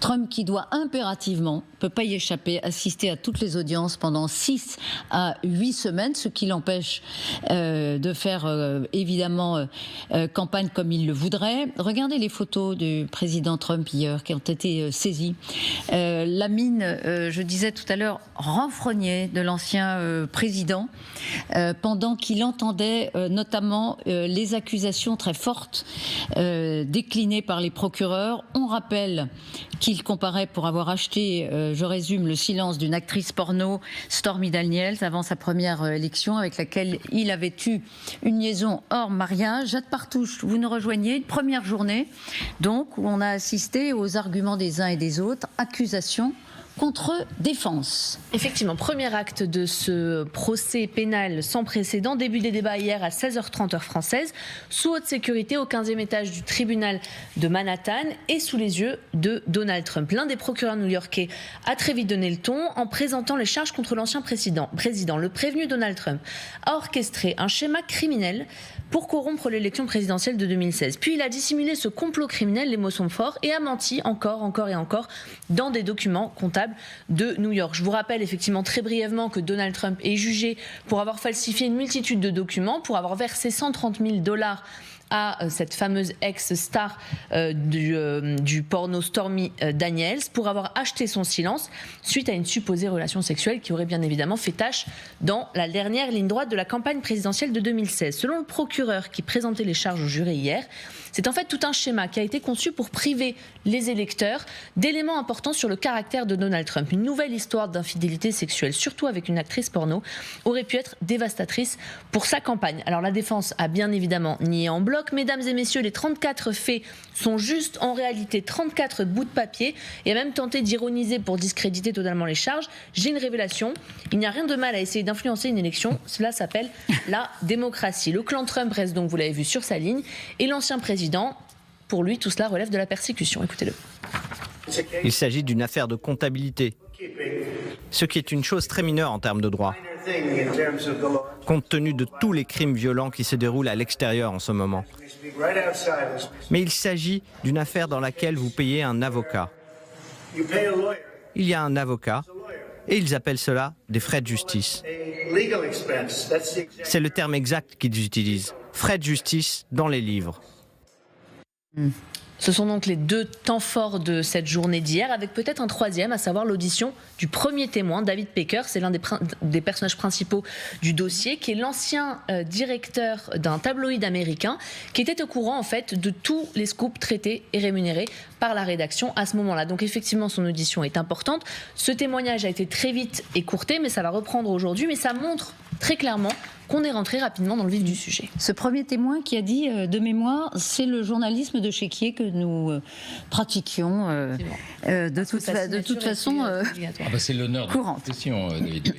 Trump qui doit impérativement, ne peut pas y échapper, assister à toutes les audiences pendant 6 à 8 semaines, ce qui l'empêche de faire évidemment campagne comme il le voudrait. Regardez les photos du président Trump hier qui ont été saisies. La mine, je disais tout à l'heure, renfrognée de l'ancien président pendant qu'il entendait notamment les accusations très fortes déclinées par les procureurs. On rappelle qu'il comparait pour avoir acheté, je résume, le silence d'une actrice porno, Stormy Daniels, avant sa première élection, avec laquelle il avait eu une liaison hors mariage. Jade Partouche, vous nous rejoignez, une première journée, donc, où on a assisté aux arguments des uns et des autres, accusations contre défense. Effectivement, premier acte de ce procès pénal sans précédent, début des débats hier à 16h30 heure française, sous haute sécurité au 15e étage du tribunal de Manhattan et sous les yeux de Donald Trump. L'un des procureurs new-yorkais a très vite donné le ton en présentant les charges contre l'ancien président. Le prévenu Donald Trump a orchestré un schéma criminel pour corrompre l'élection présidentielle de 2016. Puis il a dissimulé ce complot criminel, les mots sont forts, et a menti encore et encore dans des documents comptables de New York. Je vous rappelle effectivement très brièvement que Donald Trump est jugé pour avoir falsifié une multitude de documents, pour avoir versé 130 000 $ à cette fameuse ex-star du porno Stormy Daniels, pour avoir acheté son silence suite à une supposée relation sexuelle qui aurait bien évidemment fait tache dans la dernière ligne droite de la campagne présidentielle de 2016. Selon le procureur qui présentait les charges au jury hier, c'est en fait tout un schéma qui a été conçu pour priver les électeurs d'éléments importants sur le caractère de Donald Trump. Une nouvelle histoire d'infidélité sexuelle, surtout avec une actrice porno, aurait pu être dévastatrice pour sa campagne. Alors la défense a bien évidemment nié en bloc. Mesdames et messieurs, les 34 faits sont juste en réalité 34 bouts de papier, et a même tenté d'ironiser pour discréditer totalement les charges. J'ai une révélation, il n'y a rien de mal à essayer d'influencer une élection, cela s'appelle la démocratie. Le clan Trump reste donc, vous l'avez vu, sur sa ligne, et l'ancien président, pour lui, tout cela relève de la persécution. Écoutez-le. Il s'agit d'une affaire de comptabilité, ce qui est une chose très mineure en termes de droit, compte tenu de tous les crimes violents qui se déroulent à l'extérieur en ce moment. Mais il s'agit d'une affaire dans laquelle vous payez un avocat. Il y a un avocat, et ils appellent cela des frais de justice. C'est le terme exact qu'ils utilisent, frais de justice dans les livres. Ce sont donc les deux temps forts de cette journée d'hier, avec peut-être un troisième, à savoir l'audition du premier témoin, David Pecker. C'est l'un des personnages principaux du dossier, qui est l'ancien directeur d'un tabloïd américain, qui était au courant en fait de tous les scoops traités et rémunérés par la rédaction à ce moment-là. Donc effectivement, son audition est importante. Ce témoignage a été très vite écourté, mais ça va reprendre aujourd'hui. Mais ça montre très clairement qu'on est rentré rapidement dans le vif du sujet. Ce premier témoin qui a dit, de mémoire, c'est le journalisme de chéquier que nous pratiquions de toute façon c'est l'honneur courante. De la question, David.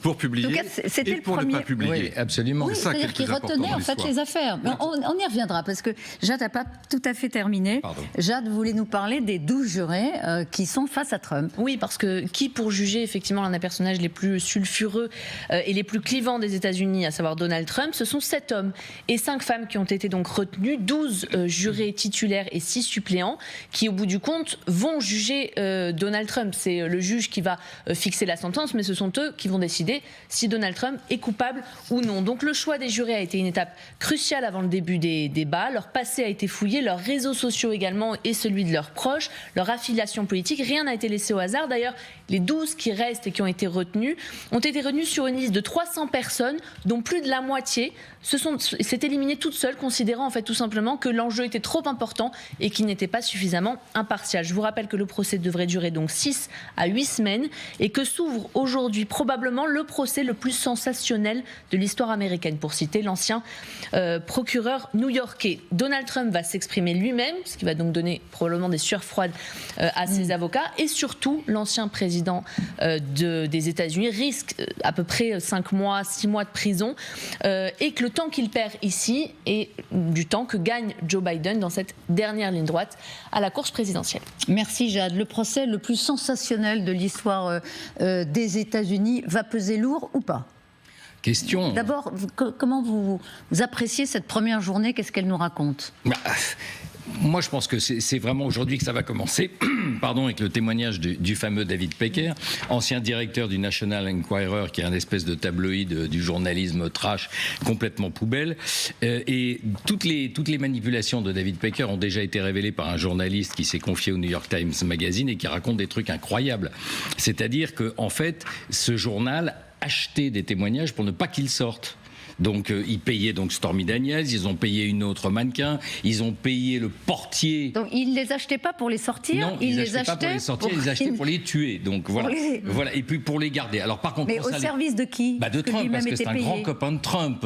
Pour publier c'était et le pour premier... ne pas publier. Oui, absolument. Oui, c'est-à-dire qu'il retenait en fait les affaires. On y reviendra parce que Jade n'a pas tout à fait terminé. Pardon. Jade voulait nous parler des 12 jurés qui sont face à Trump. Oui, parce que qui pour juger effectivement l'un des personnages les plus sulfureux et les plus clivants des États-Unis, à savoir Donald Trump, ce sont 7 hommes et 5 femmes qui ont été donc retenus, 12 jurés titulaires et 6 suppléants qui au bout du compte vont juger Donald Trump. C'est le juge qui va fixer la sentence, mais ce sont eux qui vont décider si Donald Trump est coupable ou non. Donc le choix des jurés a été une étape cruciale avant le début des débats. Leur passé a été fouillé, leurs réseaux sociaux également et celui de leurs proches, leur affiliation politique. Rien n'a été laissé au hasard. D'ailleurs, les 12 qui restent et qui ont été retenus ont été retenus sur une liste de 300 personnes, dont plus de la moitié s'est éliminée toute seule, considérant en fait tout simplement que l'enjeu était trop important et qu'il n'était pas suffisamment impartial. Je vous rappelle que le procès devrait durer donc 6 à 8 semaines et que s'ouvre aujourd'hui probablement le procès le plus sensationnel de l'histoire américaine, pour citer l'ancien procureur new-yorkais. Donald Trump va s'exprimer lui-même, ce qui va donc donner probablement des sueurs froides à ses avocats, et surtout l'ancien président des États-Unis risque à peu près 5 mois, 6 mois de prison, et que le temps qu'il perd ici est du temps que gagne Joe Biden dans cette dernière ligne droite à la course présidentielle. Merci Jade. Le procès le plus sensationnel de l'histoire des États-Unis va peser lourd ou pas ? Question. D'abord, comment vous appréciez cette première journée ? Qu'est-ce qu'elle nous raconte ? Moi, je pense que c'est vraiment aujourd'hui que ça va commencer, pardon, avec le témoignage du fameux David Pecker, ancien directeur du National Enquirer, qui est un espèce de tabloïd du journalisme trash complètement poubelle. Et toutes les manipulations de David Pecker ont déjà été révélées par un journaliste qui s'est confié au New York Times Magazine et qui raconte des trucs incroyables. C'est-à-dire que, en fait, ce journal achetait des témoignages pour ne pas qu'ils sortent. Donc ils payaient donc Stormy Daniels, ils ont payé une autre mannequin, ils ont payé le portier. Donc ils ne les achetaient pas pour les sortir, non, ils les achetaient pas pour les sortir, ils les achetaient pour les tuer. Donc voilà, voilà, et puis pour les garder. Alors par contre, mais au service de qui? De Trump, parce que c'est un grand copain de Trump,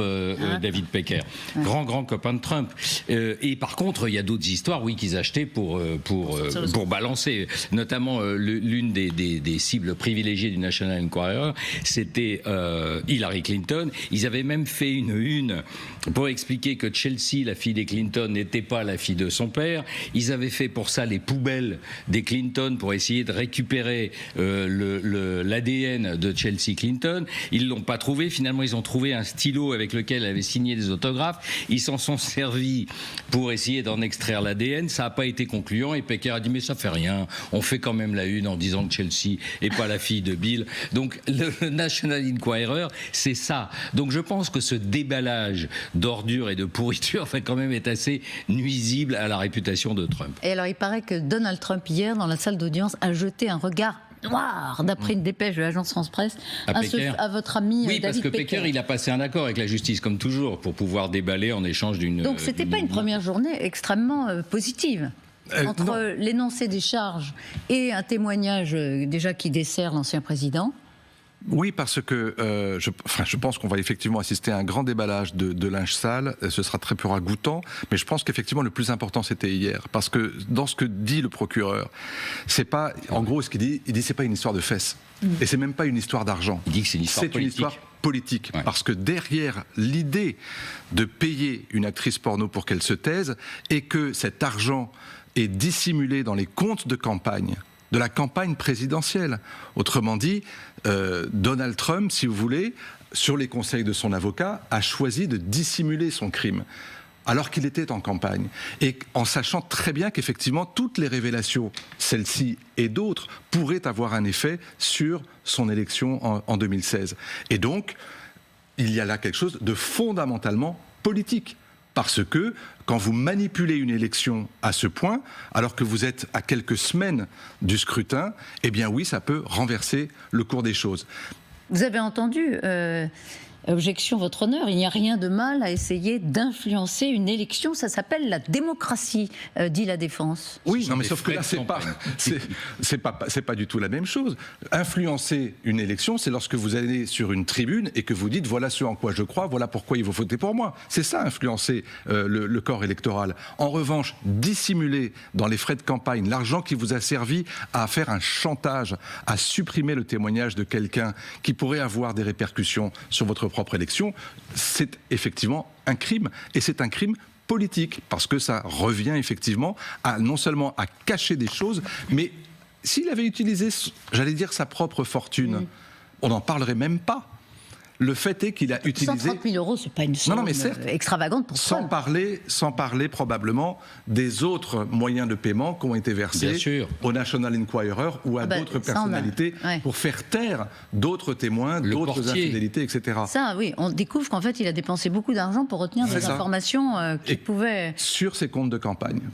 David Pecker, grand copain de Trump. Et par contre, il y a d'autres histoires, oui, qu'ils achetaient pour balancer. Notamment l'une des cibles privilégiées du National Enquirer, c'était Hillary Clinton. Ils avaient même fait une pour expliquer que Chelsea, la fille des Clinton, n'était pas la fille de son père. Ils avaient fait pour ça les poubelles des Clinton pour essayer de récupérer l'ADN de Chelsea Clinton. Ils l'ont pas trouvé. Finalement, ils ont trouvé un stylo avec lequel elle avait signé des autographes. Ils s'en sont servis pour essayer d'en extraire l'ADN. Ça n'a pas été concluant et Pecker a dit mais ça fait rien. On fait quand même la une en disant que Chelsea n'est pas la fille de Bill. Donc le National Enquirer, c'est ça. Donc je pense que ce déballage d'ordures et de pourriture quand même est assez nuisible à la réputation de Trump. Et alors il paraît que Donald Trump hier dans la salle d'audience a jeté un regard noir, d'après une dépêche de l'agence France-Presse, à votre ami oui, David Pecker. parce que Pecker, il a passé un accord avec la justice, comme toujours, pour pouvoir déballer en échange d'une... Donc c'était pas une première journée extrêmement positive entre l'énoncé des charges et un témoignage déjà qui dessert l'ancien président. Oui, parce que je pense qu'on va effectivement assister à un grand déballage de linge sale. Ce sera très peu ragoûtant, mais je pense qu'effectivement le plus important c'était hier, parce que dans ce que dit le procureur, c'est pas, en gros, ce qu'il dit, il dit c'est pas une histoire de fesses, et c'est même pas une histoire d'argent. Il dit que c'est une histoire politique. C'est une histoire politique, ouais. Parce que derrière l'idée de payer une actrice porno pour qu'elle se taise, et que cet argent est dissimulé dans les comptes de campagne de la campagne présidentielle. Autrement dit, Donald Trump, si vous voulez, sur les conseils de son avocat, a choisi de dissimuler son crime, alors qu'il était en campagne. Et en sachant très bien qu'effectivement, toutes les révélations, celle-ci et d'autres, pourraient avoir un effet sur son élection en 2016. Et donc, il y a là quelque chose de fondamentalement politique. Parce que quand vous manipulez une élection à ce point, alors que vous êtes à quelques semaines du scrutin, eh bien oui, ça peut renverser le cours des choses. Vous avez entendu, objection, votre honneur, il n'y a rien de mal à essayer d'influencer une élection, ça s'appelle la démocratie, dit la défense. Oui, non, mais sauf que là, c'est pas du tout la même chose. Influencer une élection, c'est lorsque vous allez sur une tribune et que vous dites voilà ce en quoi je crois, voilà pourquoi il faut voter pour moi. C'est ça, influencer le corps électoral. En revanche, dissimuler dans les frais de campagne l'argent qui vous a servi à faire un chantage, à supprimer le témoignage de quelqu'un qui pourrait avoir des répercussions sur votre propre élection, c'est effectivement un crime, et c'est un crime politique, parce que ça revient effectivement à non seulement à cacher des choses, mais s'il avait utilisé, j'allais dire, sa propre fortune, on n'en parlerait même pas. Le fait est qu'il a utilisé... 130 000 euros, c'est pas une somme extravagante pour sans parler probablement des autres moyens de paiement qui ont été versés au National Enquirer ou à d'autres personnalités pour faire taire d'autres témoins, d'autres infidélités, etc. Ça, oui, on découvre qu'en fait, il a dépensé beaucoup d'argent pour retenir des informations qui pouvaient... Sur ses comptes de campagne.